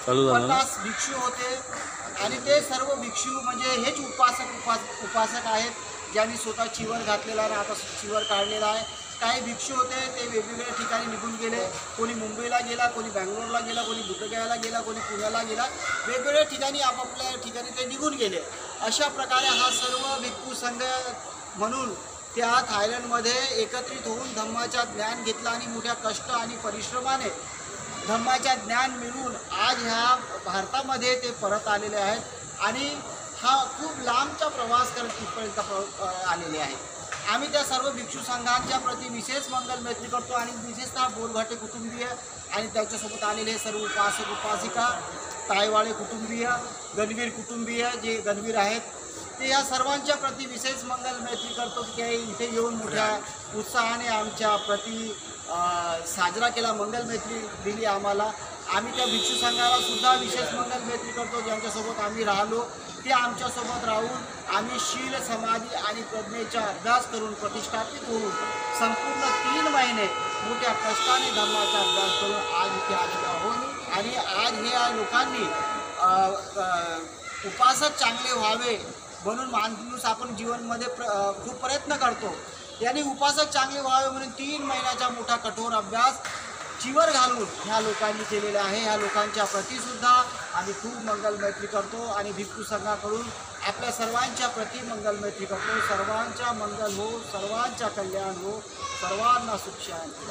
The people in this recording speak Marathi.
50 भिक्षू होते आणि ते सर्व भिक्षू म्हणजे हेच उपासक आहेत, ज्यांनी स्वतः चिवर घातलेला आहे, आता चिवर काढलेला आहे. काही भिक्षू होते ते वेगवेगळ्या ठिकाणी निघून गेले. कोणी मुंबईला गेला, कोणी बँगलोरला गेला, कोणी बुद्धगयाला गेला, कोणी पुण्याला गेला. वेगवेगळ्या ठिकाणी आपापल्या ठिकाणी ते निघून गेले. अशा प्रकारे हा सर्व भिक्खू संघ म्हणून त्या थायलंडमध्ये एकत्रित होऊन धम्माच्या ज्ञान घेतलं आणि मोठ्या कष्ट आणि परिश्रमाने धम्माच्या ज्ञान मिळवून आज ह्या भारतामध्ये ते परत आलेले आहेत आणि हा खूप लांबचा प्रवास करत इथपर्यंत आलेले आहेत. आम्ही त्या सर्व भिक्षू संघांच्या प्रति विशेष मंगल मैत्री करतो आणि विशेषतः बोरघाटे कुटुंबीय आणि त्याच्यासोबत आलेले सर्व उपासक उपासिका, तायवाळे कुटुंबीय, गणवीर कुटुंबीय जे गणवीर आहेत, ते या सर्वांच्या प्रति विशेष मंगल मैत्री करतो की ते इथे येऊन मोठ्या उत्साहाने आमच्या प्रति साजरा केला, मंगल मैत्री दिली आम्हाला. आम्ही त्या भिक्षू संघाला सुद्धा विशेष मंगल मैत्री करतो, ज्यांच्यासोबत आम्ही राहिलो ते आमच्यासोबत राहून आम्ही शील, समाधी आणि प्रज्ञेचा अभ्यास करून प्रतिष्ठापित होऊन संपूर्ण 3 महिने मोठ्या कष्टाने धर्माचा अभ्यास करून आज इथे आलेलो आहोत. आणि आज हे या लोकांनी उपासक चांगले व्हावे म्हणून माणूस आपण जीवनमध्ये खूप प्रयत्न करतो. यांनी उपासक चांगले व्हावे म्हणून 3 महिन्याचा मोठा कठोर अभ्यास चिवर घालून ह्या लोकांनी केलेले आहे. ह्या लोकांच्या प्रतिसुद्धा आम्ही खूप मंगल मैत्री करतो आणि भिक्खू संघाकडून आपल्या सर्वांच्या प्रति मंगल मैत्री करतो. सर्वांच्या मंगल हो, सर्वांच्या कल्याण हो, सर्वांना सुख शांती.